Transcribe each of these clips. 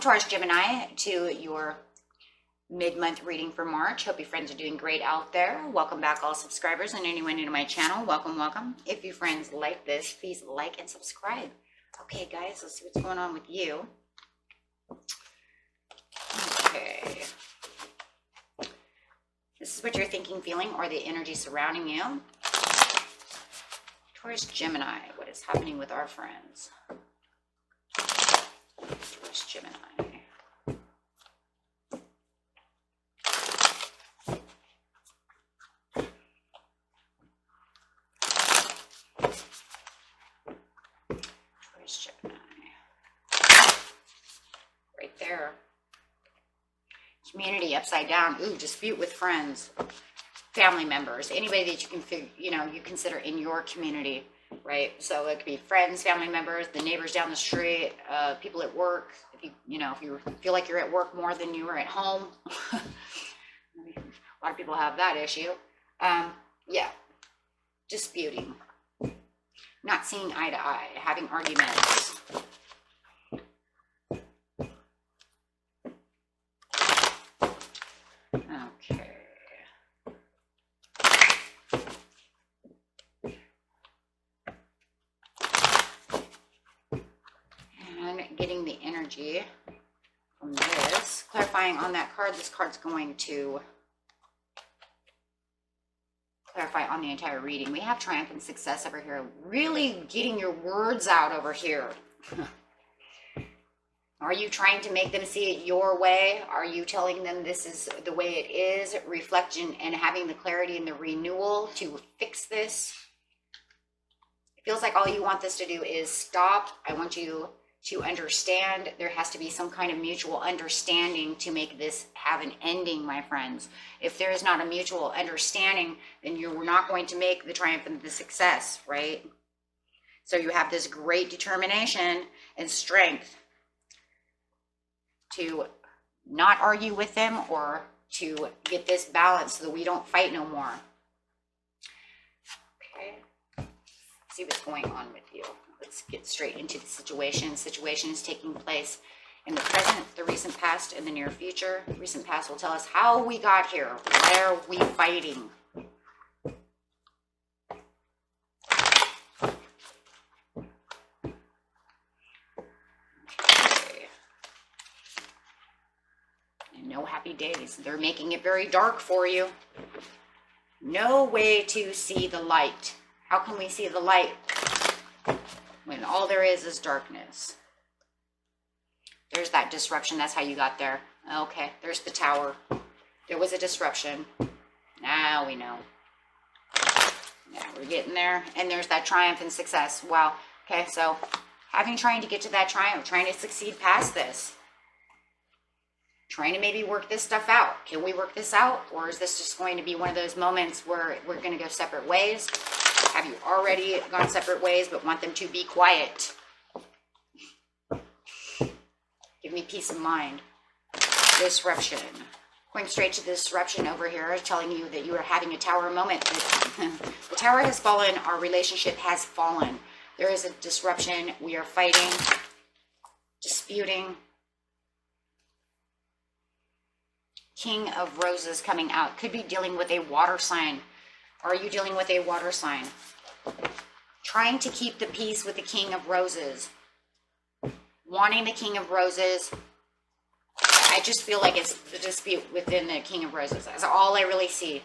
Taurus Gemini, to your mid-month reading for March. Hope your friends are doing great out there. Welcome back, all subscribers, and anyone new to my channel. Welcome, welcome. If your friends like this, please like and subscribe. Okay, guys, let's see what's going on with you. Okay. This is what you're thinking, feeling, or the energy surrounding you. Taurus Gemini, what is happening with our friends? Taurus Gemini. Taurus Gemini. Right there. Community upside down. Ooh, dispute with friends, family members, anybody that you can figure, you consider in your community, right? So it could be friends, family members, the neighbors down the street, people at work. If you feel like you're at work more than you are at home, a lot of people have that issue. Yeah, disputing, not seeing eye to eye, having arguments. Getting the energy from this, clarifying on that card. This card's going to clarify on the entire reading. We have triumph and success over here. Really getting your words out over here. Are you trying to make them see it your way? Are you telling them this is the way it is? Reflection and having the clarity and the renewal to fix this. It feels like all you want this to do is stop. I want you to understand. There has to be some kind of mutual understanding to make this have an ending, my friends. If there is not a mutual understanding, then you're not going to make the triumph and the success, right? So you have this great determination and strength to not argue with them or to get this balance so that we don't fight no more. Okay, let's see what's going on with you. Let's get straight into the situation. Situation is taking place in the present, the recent past, and the near future. The recent past will tell us how we got here. Why are we fighting? Okay. And no happy days. They're making it very dark for you. No way to see the light. How can we see the light when all there is darkness? There's that disruption. That's how you got there. Okay, there's the tower. There was a disruption. Now we know. Yeah, we're getting there. And there's that triumph and success. Wow. Okay, so trying to get to that triumph, trying to succeed past this. Trying to maybe work this stuff out. Can we work this out? Or is this just going to be one of those moments where we're going to go separate ways? Have you already gone separate ways but want them to be quiet? Give me peace of mind. Disruption. Going straight to the disruption over here, telling you that you are having a tower moment. The tower has fallen. Our relationship has fallen. There is a disruption. We are fighting, disputing. King of Roses coming out. Could be dealing with a water sign. Are you dealing with a water sign? Trying to keep the peace with the King of Roses. Wanting the King of Roses. I just feel like it's the dispute within the King of Roses. That's all I really see.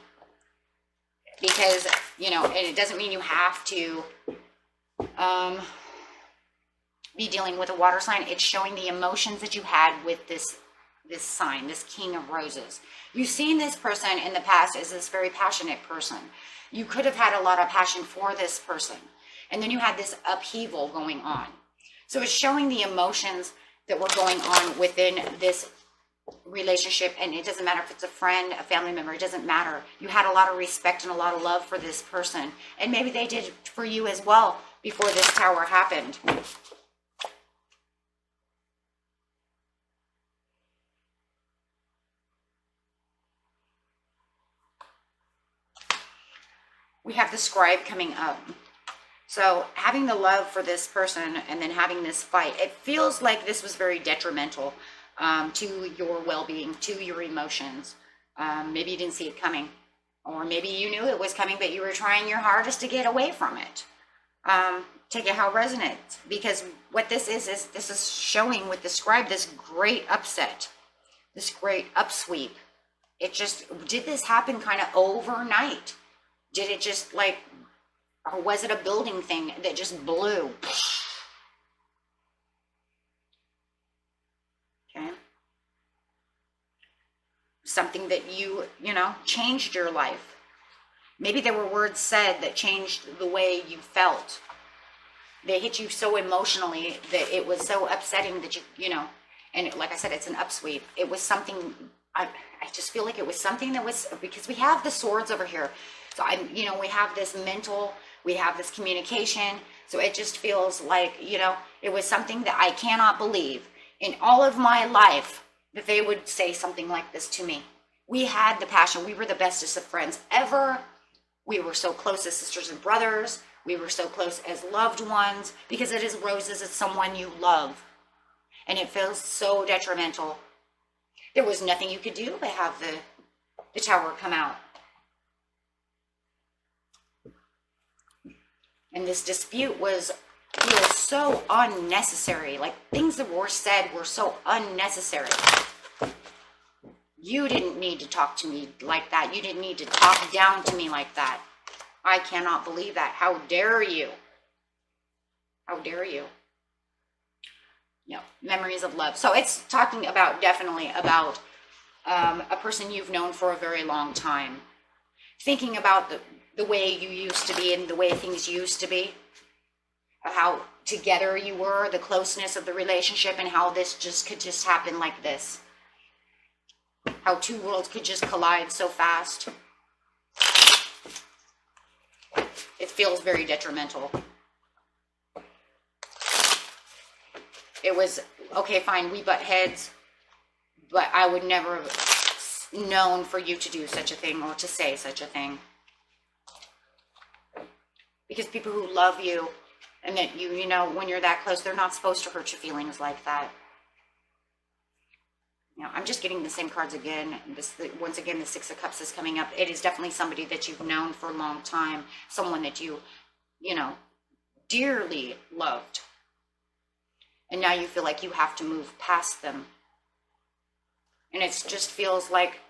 Because, and it doesn't mean you have to be dealing with a water sign. It's showing the emotions that you had with this sign, this King of Roses. You've seen this person in the past as this very passionate person. You could have had a lot of passion for this person. And then you had this upheaval going on. So it's showing the emotions that were going on within this relationship. And it doesn't matter if it's a friend, a family member, it doesn't matter. You had a lot of respect and a lot of love for this person. And maybe they did for you as well before this tower happened. We have the scribe coming up. So having the love for this person and then having this fight, it feels like this was very detrimental. to your well-being, to your emotions. Maybe you didn't see it coming, or maybe you knew it was coming, but you were trying your hardest to get away from it. Take it how resonant, because what this is this is showing with the scribe this great upset, this great upsweep. It just, did this happen kind of overnight? Did it just like, or was it a building thing that just blew? Okay. Something that you know, changed your life. Maybe there were words said that changed the way you felt. They hit you so emotionally that it was so upsetting that you know, and like I said, it's an upsweep. It was something, I just feel like it was something that was, because we have the swords over here. So you know, we have this mental, we have this communication. So it just feels like, you know, it was something that I cannot believe in all of my life that they would say something like this to me. We had the passion. We were the bestest of friends ever. We were so close as sisters and brothers. We were so close as loved ones, because it is roses, it's someone you love. And it feels so detrimental. There was nothing you could do but have the tower come out. And this dispute feels so unnecessary. Like, things that were said were so unnecessary. You didn't need to talk to me like that. You didn't need to talk down to me like that. I cannot believe that. How dare you? How dare you? Yeah, memories of love. So it's talking about, definitely about a person you've known for a very long time. Thinking about the way you used to be and the way things used to be. How together you were, the closeness of the relationship, and how this just could just happen like this. How two worlds could just collide so fast. It feels very detrimental. It was, okay, fine, we butt heads, but I would never have known for you to do such a thing or to say such a thing. Because people who love you, and that you know, when you're that close, they're not supposed to hurt your feelings like that. You know, I'm just getting the same cards again. Once again, the Six of Cups is coming up. It is definitely somebody that you've known for a long time. Someone that you know, dearly loved. And now you feel like you have to move past them. And it just feels like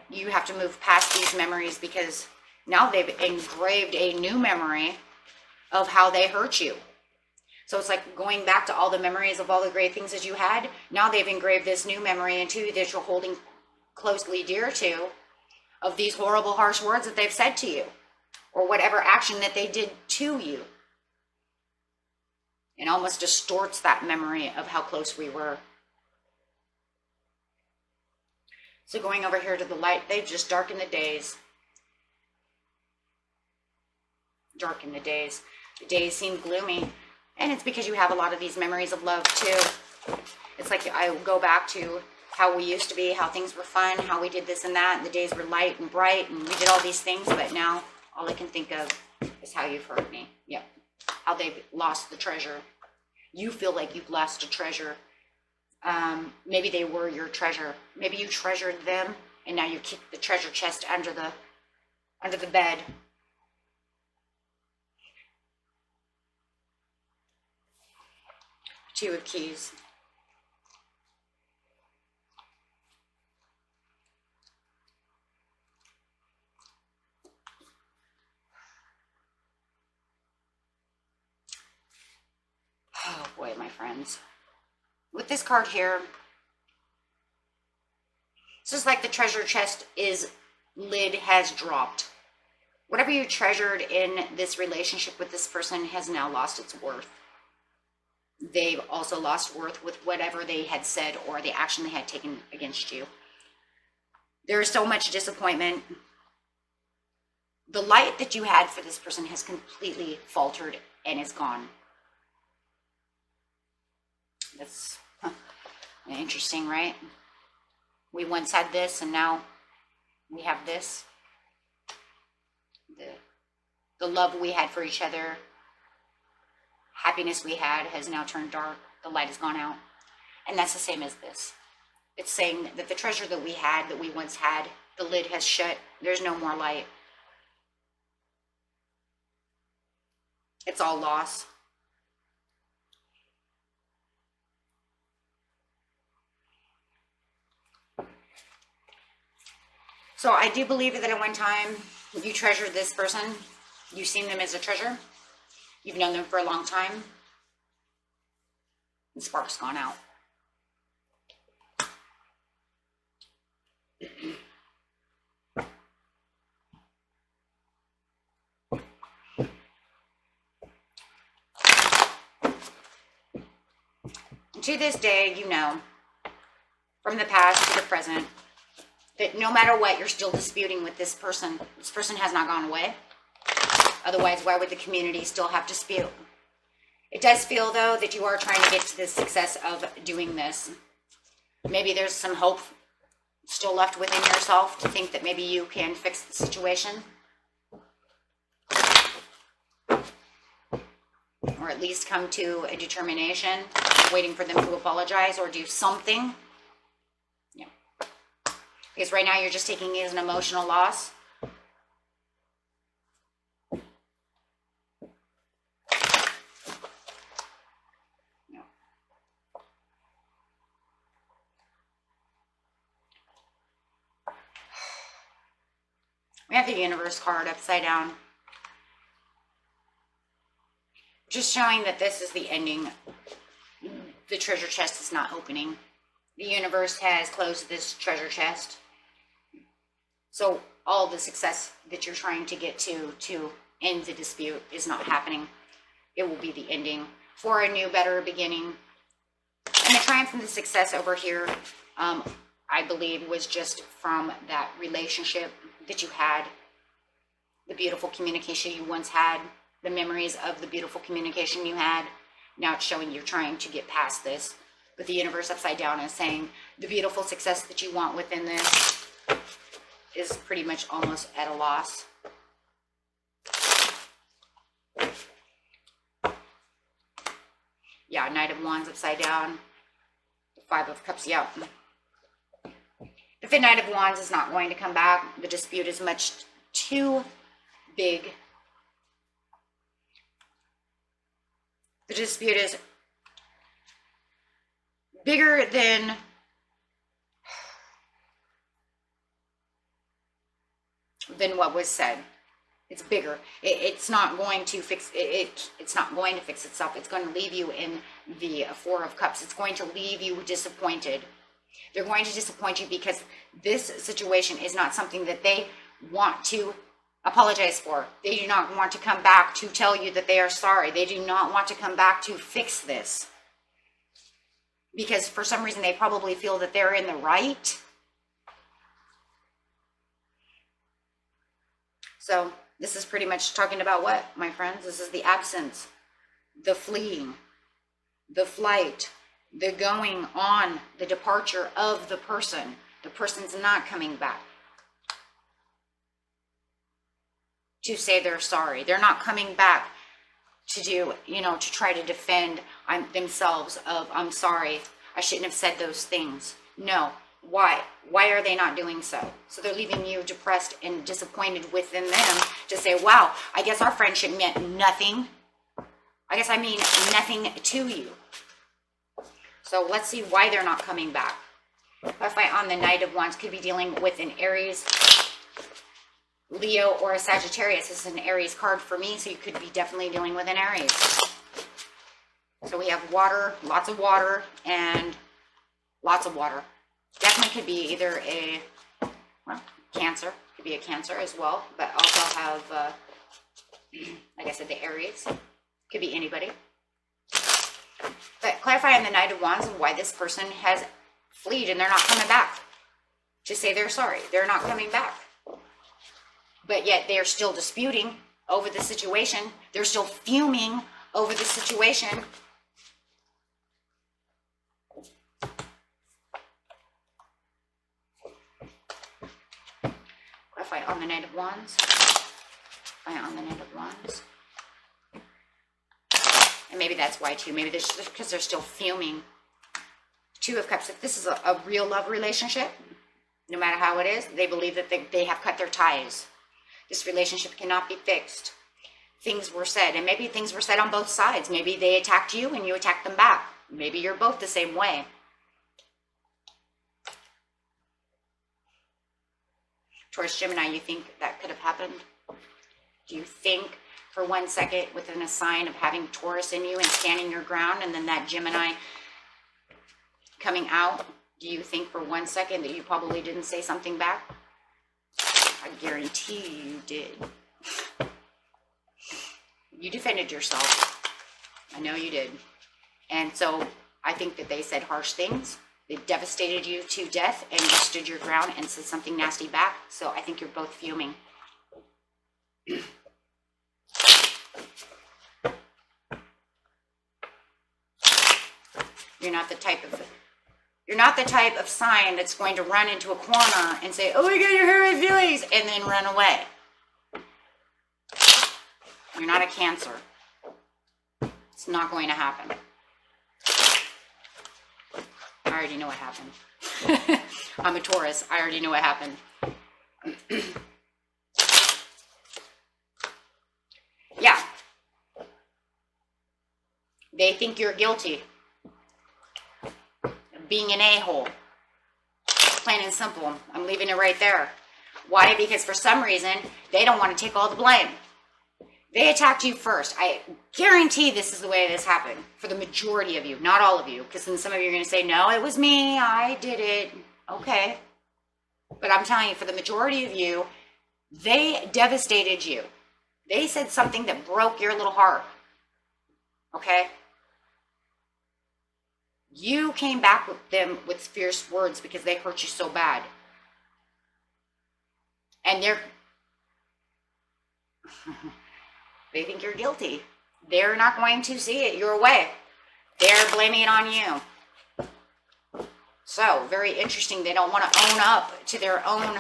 you have to move past these memories, because now they've engraved a new memory of how they hurt you. So it's like going back to all the memories of all the great things that you had. Now they've engraved this new memory into you that you're holding closely dear to, of these horrible, harsh words that they've said to you, or whatever action that they did to you. It almost distorts that memory of how close we were. So going over here to the light, they've just darkened the days. Darkened the days. The days seem gloomy. And it's because you have a lot of these memories of love too. It's like I go back to how we used to be, how things were fun, how we did this and that, and the days were light and bright, and we did all these things, but now all I can think of is how you've hurt me. Yep. How they've lost the treasure. You feel like you've lost a treasure. Maybe they were your treasure. Maybe you treasured them, and now you keep the treasure chest under the bed. Two of Keys. Oh boy, my friends. With this card here, it's just like the treasure chest lid has dropped. Whatever you treasured in this relationship with this person has now lost its worth. They've also lost worth with whatever they had said or the action they had taken against you. There is so much disappointment. The light that you had for this person has completely faltered and is gone. That's interesting, right? We once had this and now we have this. The love we had for each other, happiness we had has now turned dark. The light has gone out. And that's the same as this. It's saying that the treasure that we had, that we once had, the lid has shut. There's no more light. It's all loss. So I do believe that at one time you treasured this person. You've seen them as a treasure. You've known them for a long time. The spark's gone out. To this day, you know, from the past to the present, that no matter what, you're still disputing with this person. This person has not gone away. Otherwise, why would the community still have dispute? It does feel, though, that you are trying to get to the success of doing this. Maybe there's some hope still left within yourself to think that maybe you can fix the situation. Or at least come to a determination, waiting for them to apologize or do something. Yeah. Because right now you're just taking it as an emotional loss. Yeah. We have the universe card upside down. Just showing that this is the ending. The treasure chest is not opening. The universe has closed this treasure chest. So all the success that you're trying to get to end the dispute is not happening. It will be the ending for a new, better beginning. And the triumph and the success over here, I believe, was just from that relationship that you had, the beautiful communication you once had, the memories of the beautiful communication you had. Now it's showing you're trying to get past this. But the universe upside down is saying the beautiful success that you want within this is pretty much almost at a loss. Yeah, Knight of Wands upside down. The Five of Cups, yeah. The Fifth Knight of Wands is not going to come back. The dispute is much too big. The dispute is bigger than what was said. It's bigger. It's not going to fix it. It's not going to fix itself. It's going to leave you in the Four of Cups. It's going to leave you disappointed. They're going to disappoint you because this situation is not something that they want to apologize for. They do not want to come back to tell you that they are sorry. They do not want to come back to fix this. Because for some reason they probably feel that they're in the right. So this is pretty much talking about what, my friends? This is the absence, the fleeing, the flight, the going on, the departure of the person. The person's not coming back to say they're sorry. They're not coming back to do, to try to defend themselves of, I'm sorry, I shouldn't have said those things. No. Why? Why are they not doing so? So they're leaving you depressed and disappointed within them to say, wow, I guess our friendship meant nothing. I guess I mean nothing to you. So let's see why they're not coming back. If I on the Knight of Wands could be dealing with an Aries, Leo, or a Sagittarius. This is an Aries card for me, so you could be definitely dealing with an Aries. So we have water, lots of water, and lots of water. Definitely could be either a Cancer, could be a Cancer as well, but also have, like I said, the Aries. Could be anybody. But clarify on the Knight of Wands and why this person has fled and they're not coming back to say they're sorry. They're not coming back. But yet they're still disputing over the situation. They're still fuming over the situation. Clarify on the Knight of Wands. Clarify on the Knight of Wands. And maybe that's why too. Maybe they're just because they're still fuming Two of Cups. If this is a real love relationship, no matter how it is, they believe that they have cut their ties. This relationship cannot be fixed. Things were said, and maybe things were said on both sides. Maybe they attacked you and you attacked them back. Maybe you're both the same way. Taurus, Gemini, you think that could have happened? Do you think for 1 second within a sign of having Taurus in you and standing your ground, and then that Gemini coming out, do you think for 1 second that you probably didn't say something back? I guarantee you did. You defended yourself. I know you did. And so I think that they said harsh things. They devastated you to death, and you stood your ground and said something nasty back. So I think you're both fuming. You're not the type of sign that's going to run into a corner and say, "Oh my God, you hurt my feelings," and then run away. You're not a Cancer. It's not going to happen. I already know what happened. I'm a Taurus. I already know what happened. Yeah. They think you're guilty of being an a-hole. Plain and simple. I'm leaving it right there. Why? Because for some reason, they don't want to take all the blame. They attacked you first. I guarantee this is the way this happened for the majority of you, not all of you, because then some of you are going to say, "No, it was me. I did it." Okay. But I'm telling you, for the majority of you, they devastated you. They said something that broke your little heart. Okay? You came back with them with fierce words because they hurt you so bad. And they think you're guilty. They're not going to see it your way. They're blaming it on you. So, very interesting. They don't want to own up to their own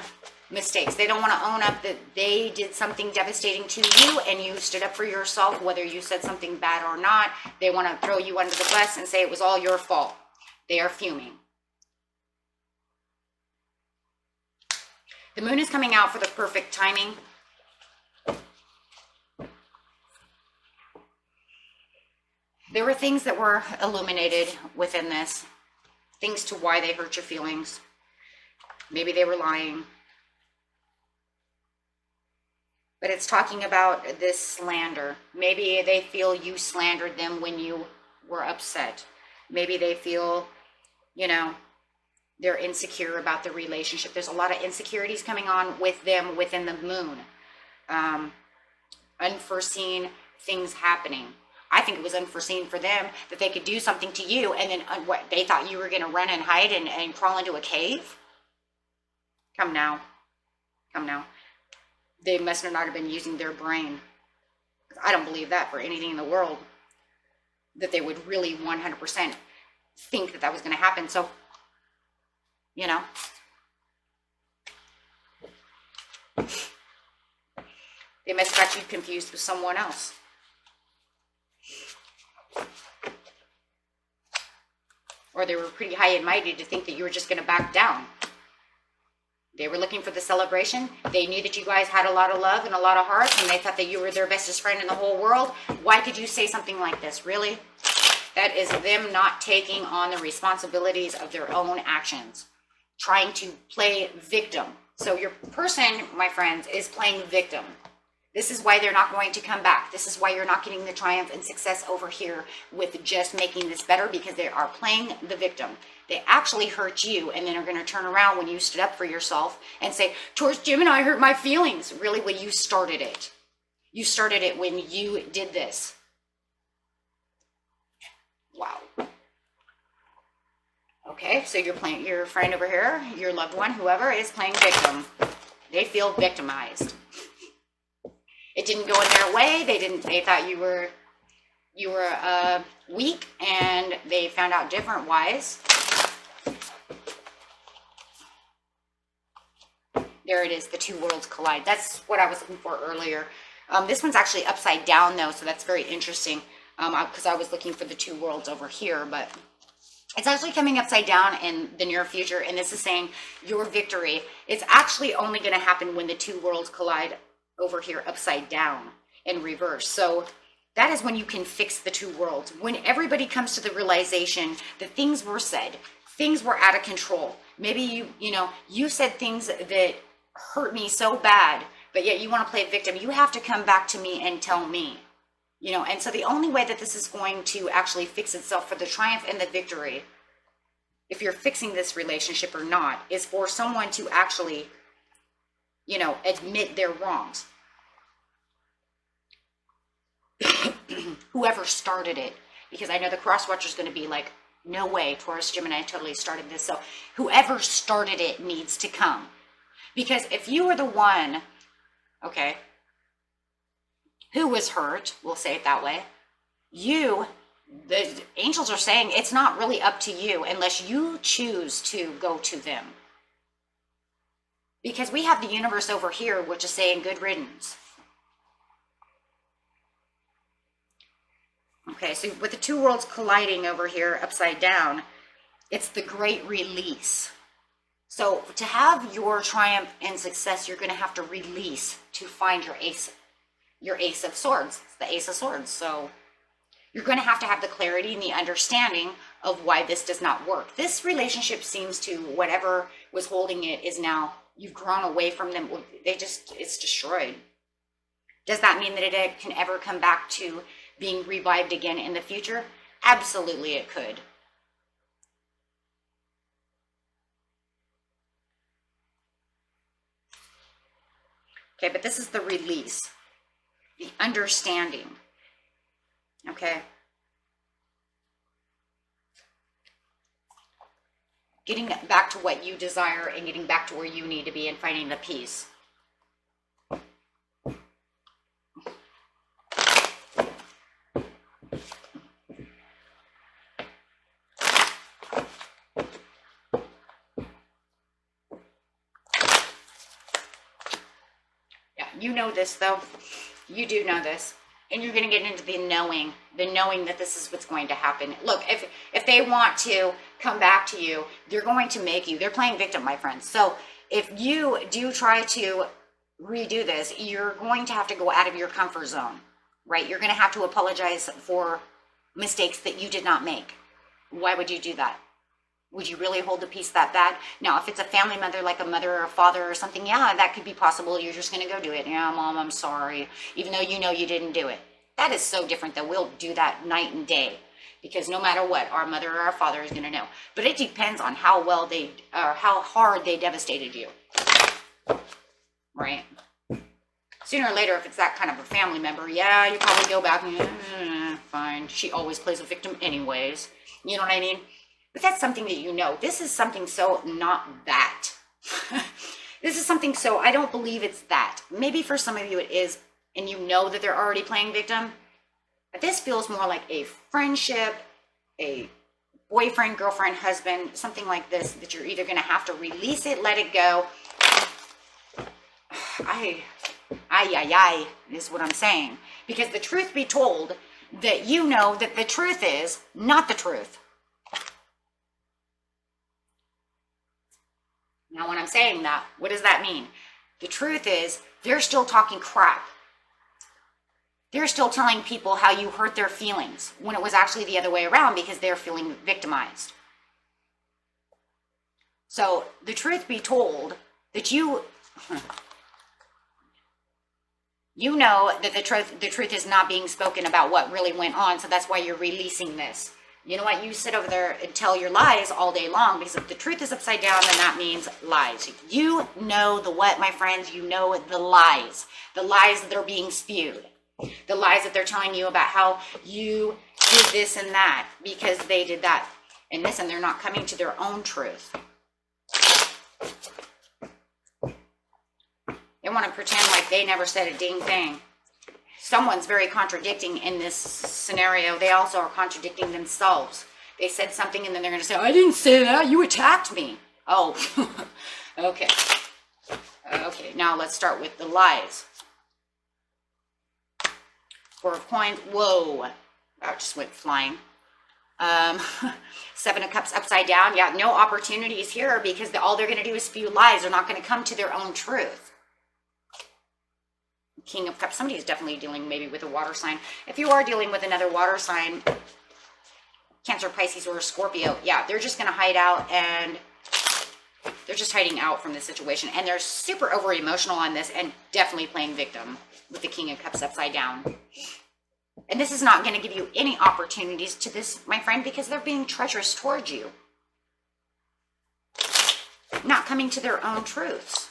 mistakes. They don't want to own up that they did something devastating to you and you stood up for yourself, whether you said something bad or not. They want to throw you under the bus and say it was all your fault. They are fuming. The moon is coming out for the perfect timing. There were things that were illuminated within this. Things to why they hurt your feelings. Maybe they were lying. But it's talking about this slander. Maybe they feel you slandered them when you were upset. Maybe they feel, they're insecure about the relationship. There's a lot of insecurities coming on with them within the moon. Unforeseen things happening. I think it was unforeseen for them that they could do something to you and then they thought you were going to run and hide and crawl into a cave. Come now. They must not have been using their brain. I don't believe that for anything in the world, that they would really 100% think that was going to happen. So, they must have got you confused with someone else. Or they were pretty high and mighty to think that you were just going to back down. They were looking for the celebration. They knew that you guys had a lot of love and a lot of heart, and they thought that you were their bestest friend in the whole world. Why could you say something like this? Really? That is them not taking on the responsibilities of their own actions. Trying to play victim. So your person, my friends, is playing victim. This is why they're not going to come back. This is why you're not getting the triumph and success over here with just making this better, because they are playing the victim. They actually hurt you and then are going to turn around when you stood up for yourself and say, "Taurus, Gemini hurt my feelings." Really, when you started it. You started it when you did this. Wow. Okay, so you're playing, your friend over here, your loved one, whoever is playing victim. They feel victimized. It didn't go in their way. They thought you were weak, and they found out different wise. There it is, the two worlds collide. That's what I was looking for earlier. This one's actually upside down though, so that's very interesting. Because I was looking for the two worlds over here, but It's actually coming upside down in the near future, and this is saying your victory. It's actually only going to happen when the two worlds collide over here upside down in reverse. So that is when you can fix the two worlds. When everybody comes to the realization that things were said, things were out of control. Maybe you said things that hurt me so bad, but yet you want to play victim. You have to come back to me and tell me. And so the only way that this is going to actually fix itself for the triumph and the victory, if you're fixing this relationship or not, is for someone to actually, admit their wrongs. Whoever started it, because I know the cross watcher is going to be like, no way, Taurus, Gemini totally started this. So whoever started it needs to come. Because if you were the one, okay, who was hurt, we'll say it that way, the angels are saying it's not really up to you unless you choose to go to them. Because we have the universe over here, which is saying good riddance. Okay, so with the two worlds colliding over here upside down, it's the great release. So to have your triumph and success, you're going to have to release to find your ace of swords. It's the ace of swords. So you're going to have the clarity and the understanding of why this does not work. This relationship seems to, whatever was holding it is now, you've grown away from them. It's destroyed. Does that mean that it can ever come back to being revived again in the future? Absolutely it could. Okay, but this is the release, the understanding. Okay. Getting back to what you desire and getting back to where you need to be and finding the peace. You know this, though. You do know this. And you're going to get into the knowing that this is what's going to happen. Look, if they want to come back to you, they're going to make you. They're playing victim, my friends. So if you do try to redo this, you're going to have to go out of your comfort zone, right? You're going to have to apologize for mistakes that you did not make. Why would you do that? Would you really hold the peace that bad? Now, if it's a family member, like a mother or a father or something, yeah, that could be possible. You're just going to go do it. Yeah, Mom, I'm sorry. Even though you know you didn't do it. That is so different that we'll do that night and day. Because no matter what, our mother or our father is going to know. But it depends on how how hard they devastated you. Right? Sooner or later, if it's that kind of a family member, yeah, you probably go back and, fine. She always plays a victim anyways. You know what I mean? But that's something that you know. This is something so not that. This is something so, I don't believe it's that. Maybe for some of you it is, and you know that they're already playing victim. But this feels more like a friendship, a boyfriend, girlfriend, husband, something like this, that you're either going to have to release it, let it go. Is what I'm saying. Because the truth be told, that you know that the truth is not the truth. Now, when I'm saying that, what does that mean? The truth is, they're still talking crap. They're still telling people how you hurt their feelings, when it was actually the other way around because they're feeling victimized. So, the truth be told, that you know that the truth is not being spoken about what really went on, so that's why you're releasing this. You know what? You sit over there and tell your lies all day long, because if the truth is upside down, then that means lies. You know the what, my friends? You know the lies. The lies that are being spewed. The lies that they're telling you about how you did this and that because they did that. And listen, they're not coming to their own truth. They want to pretend like they never said a ding thing. Someone's very contradicting in this scenario. They also are contradicting themselves. They said something and then they're going to say, I didn't say that. You attacked me. Oh, okay. Okay, now let's start with the lies. Four of Coins. Whoa. That just went flying. Seven of Cups upside down. Yeah, no opportunities here because all they're going to do is spew lies. They're not going to come to their own truth. King of Cups. Somebody is definitely dealing maybe with a water sign. If you are dealing with another water sign, Cancer, Pisces, or Scorpio, yeah, they're just going to hide out, and they're just hiding out from the situation. And they're super over emotional on this and definitely playing victim with the King of Cups upside down. And this is not going to give you any opportunities to this, my friend, because they're being treacherous towards you. Not coming to their own truths.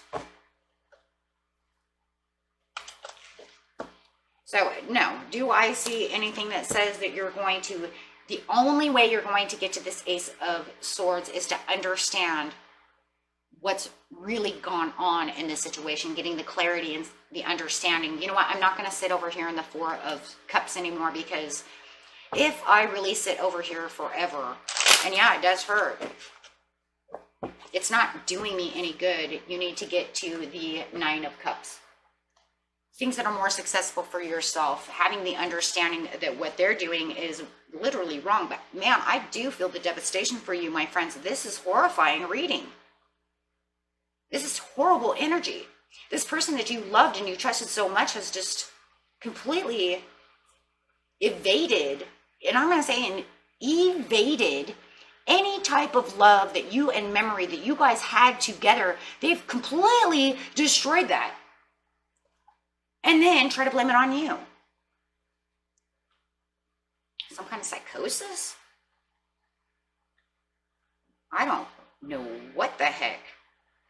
So, no. Do I see anything that says that you're going to... The only way you're going to get to this Ace of Swords is to understand what's really gone on in this situation, getting the clarity and the understanding. You know what? I'm not going to sit over here in the Four of Cups anymore, because if I really sit over here forever, and yeah, it does hurt, it's not doing me any good. You need to get to the Nine of Cups. Things that are more successful for yourself, having the understanding that what they're doing is literally wrong. But man, I do feel the devastation for you, my friends. This is horrifying reading. This is horrible energy. This person that you loved and you trusted so much has just completely evaded, and I'm going to say evaded any type of love that you and memory that you guys had together. They've completely destroyed that. And then try to blame it on you. Some kind of psychosis? I don't know what the heck.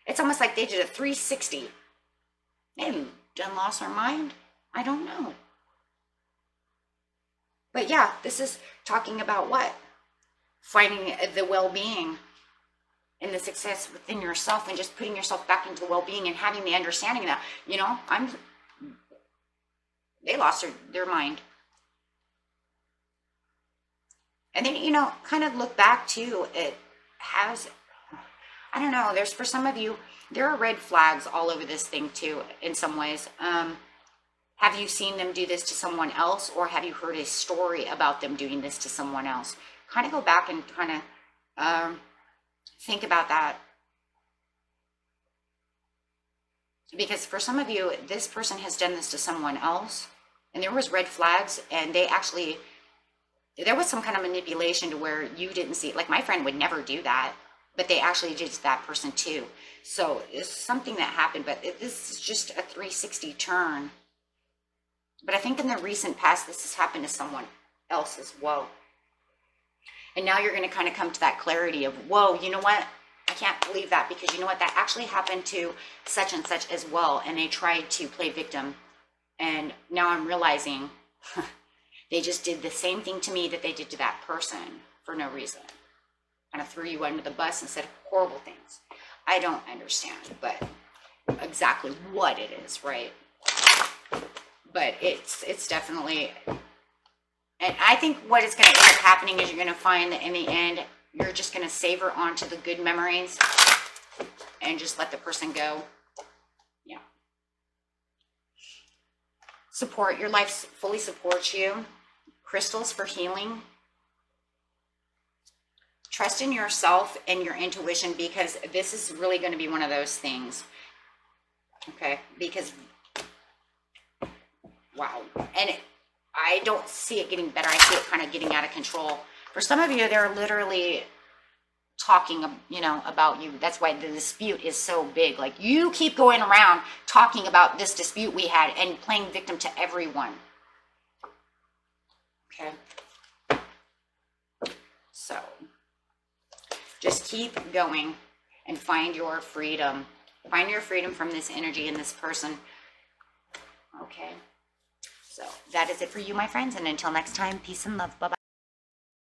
It's almost like they did a 360. Maybe done lost their mind. I don't know. But yeah, this is talking about what? Finding the well-being and the success within yourself, and just putting yourself back into well-being and having the understanding that, you know, they lost their mind. And then, you know, kind of look back to it has, I don't know, there's, for some of you, there are red flags all over this thing too, in some ways. Have you seen them do this to someone else, or have you heard a story about them doing this to someone else? Kind of go back and kind of think about that. Because for some of you, this person has done this to someone else, and there was red flags, and they actually, there was some kind of manipulation to where you didn't see it. Like, my friend would never do that, but they actually did to that person too. So it's something that happened, but this is just a 360 turn. But I think in the recent past, this has happened to someone else as well. And now you're going to kind of come to that clarity of, whoa, you know what? I can't believe that, because you know what? That actually happened to such and such as well. And they tried to play victim. And now I'm realizing they just did the same thing to me that they did to that person for no reason. Kind of threw you under the bus and said horrible things. I don't understand, but exactly what it is, right? But it's definitely, and I think what is going to end up happening is you're going to find that in the end, you're just going to savor onto the good memories and just let the person go. Yeah. Support. Your life fully supports you. Crystals for healing. Trust in yourself and your intuition, because this is really going to be one of those things. Okay? Because, wow. And I don't see it getting better. I see it kind of getting out of control. For some of you, they're literally talking, you know, about you. That's why the dispute is so big. Like, you keep going around talking about this dispute we had and playing victim to everyone. Okay. So, just keep going and find your freedom. Find your freedom from this energy and this person. Okay. So, that is it for you, my friends. And until next time, peace and love. Bye-bye.